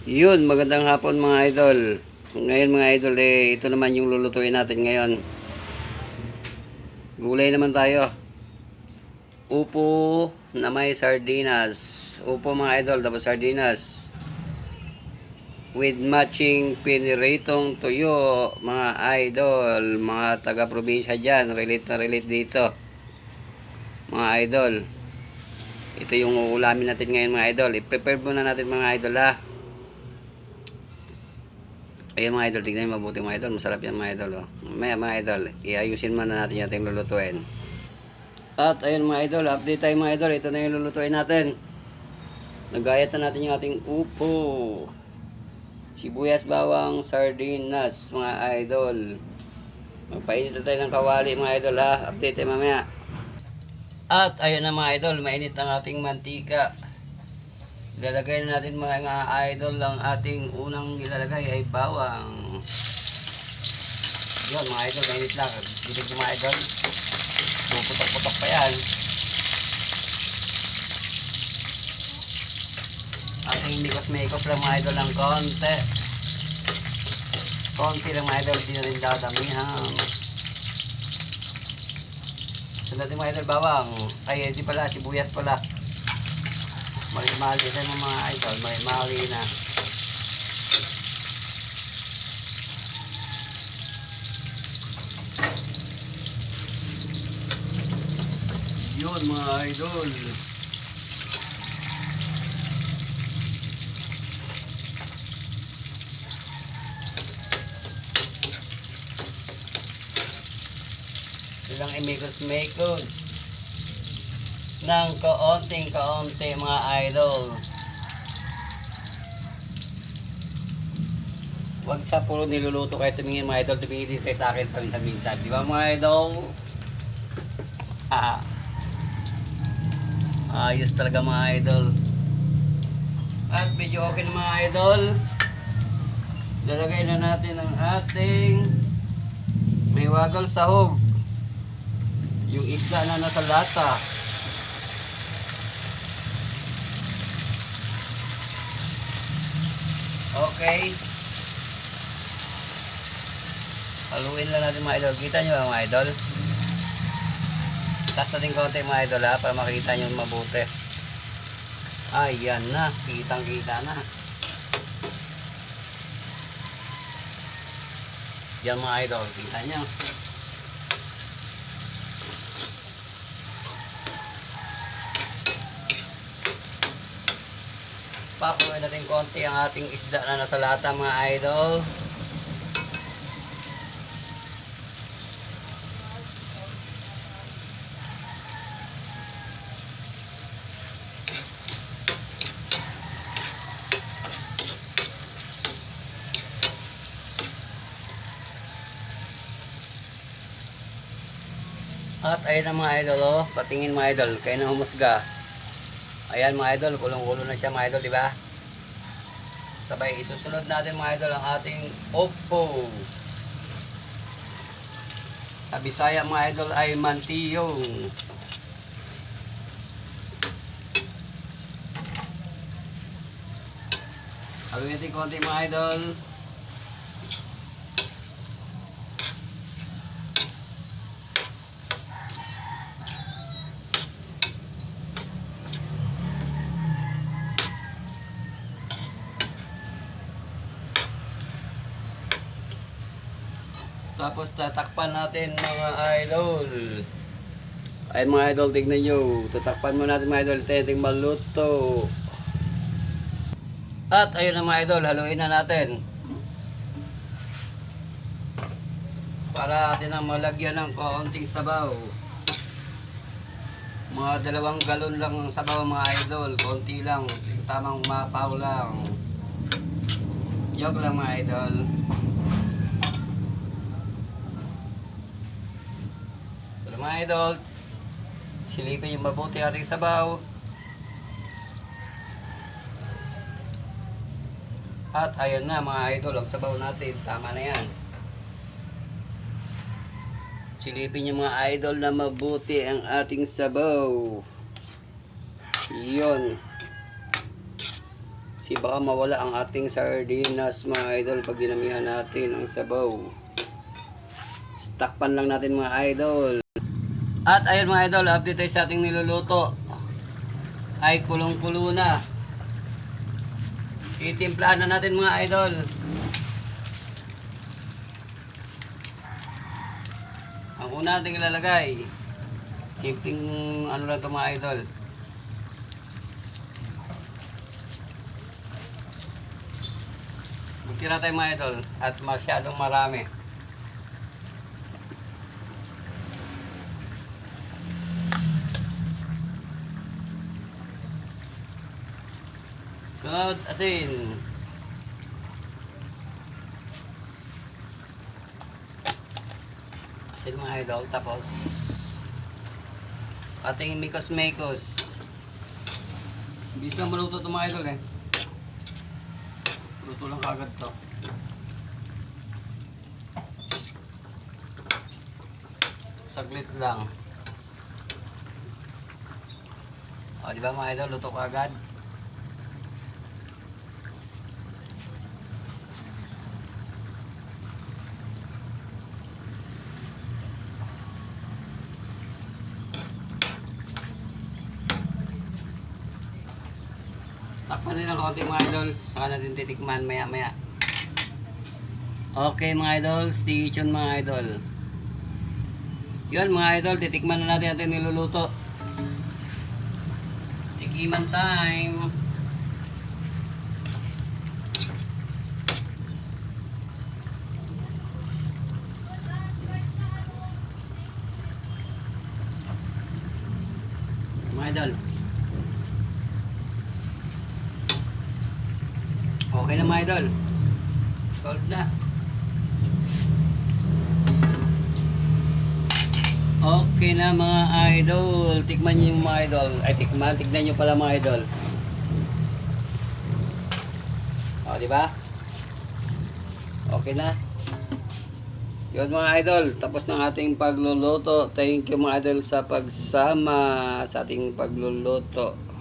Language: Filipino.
Yun, magandang hapon mga idol. Ngayon mga idol, ito naman yung lulutuin natin ngayon. Gulay naman tayo. Upo na may sardinas. Upo mga idol, tapos sardinas. With matching piniritong tuyo, mga idol. Mga taga-probinsya dyan, relate na relate dito. Mga idol. Ito yung uulamin natin ngayon mga idol. I-prepare muna natin mga idol ha. Ayan mga idol, tignan nyo mabuti mga idol. Masarap yan mga idol. Oh. Mamaya mga idol, iayusin muna natin yung ating lulutuin. At ayun mga idol, update tayo mga idol. Ito na yung lulutuin natin. Nagayat na natin yung ating upo. Sibuyas, bawang, sardinas mga idol. Magpainit na tayo ng kawali mga idol ha. Update tayo mamaya. At ayun na mga idol, mainit ang ating mantika. Ilalagay na natin mga idol, ang ating unang ilalagay ay bawang. Yun mga idol, mainit lang. Bilig mga idol. Puputok-putok pa yan. Ating mikos-mikos lang mga idol ng konti. Konti lang mga idol, di na rin dadamihan. So natin mga idol, bawang. Ay, di pala, sibuyas pala. Mali-mali na mga idol, mali-mali na. Yun mga idol. Ilang imikos-mikos ng kaonting-kaonti mga idol. Huwag sa puro niluluto kayo tumingin mga idol, tumingin din kayo sa akin paminsan-minsan. Di ba mga idol? Ayos talaga mga idol. At medyo okay na mga idol. Lalagay na natin ang ating may wagal sahog. Yung isda na nasa lata. Okay. Haluin lang natin mga idol. Kita nyo mga idol? Taas natin konti mga idol ha, para makita nyo mabuti. Ayan na. Kitang kita na. Yan mga idol. Kita nyo. Pakuloy natin konti ang ating isda na nasa lata mga idol. At ayun ang mga idol oh, patingin mga idol, kayo na humusga. Ayan mga idol, kulong-kulo na siya mga idol, di ba? Sabay isusunod natin mga idol ang ating opo. Sa Bisaya mga idol ay mantiyong. Haluin natin konti mga idol. Tapos tatakpan natin mga idol. Ay mga idol, tignan nyo. Tatakpan mo natin mga idol. Tenting maluto. At ayun na mga idol, haluin na natin. Para atin ang malagyan ng kaunting sabaw. Mga 2 galon lang ang sabaw mga idol. Konti lang. Tamang mapaw lang. Joke lang mga idol. Mga idol, silipin yung mabuti ating sabaw. At ayun na mga idol, ang sabaw natin, tama na yan. Silipin yung mga idol na mabuti ang ating sabaw. Yun. Kasi baka mawala ang ating sardinas mga idol pag dinamihan natin ang sabaw. Takpan lang natin mga idol. At ayun mga idol, update tayo sa ating niluluto. Ay kulong-kulo na. Itimplahan na natin mga idol. Ang una natin ilalagay, simpleng ano lang ito mga idol. Magtira tayo mga idol at masyadong marami. Sunod, asin. Asin mga idol. Tapos, ating mikos-mikos. Bis lang maluto ito mga idol eh. Luto lang kagad to. Saglit lang. O, di ba mga idol, luto kagad. Takpan din ng konti mga idol. Saka natin titikman maya maya. Okay mga idol. Stay tuned mga idol. Yun mga idol. Titikman na natin ating niluluto. Tikiman time. Mga idol. Okay na mga idol. Solve na. Okay na mga idol. Tikman nyo yung mga idol. Ay tignan nyo pala mga idol. O diba? Okay na. Yun mga idol. Tapos ng ating pagluluto. Thank you mga idol sa pagsama sa ating pagluluto.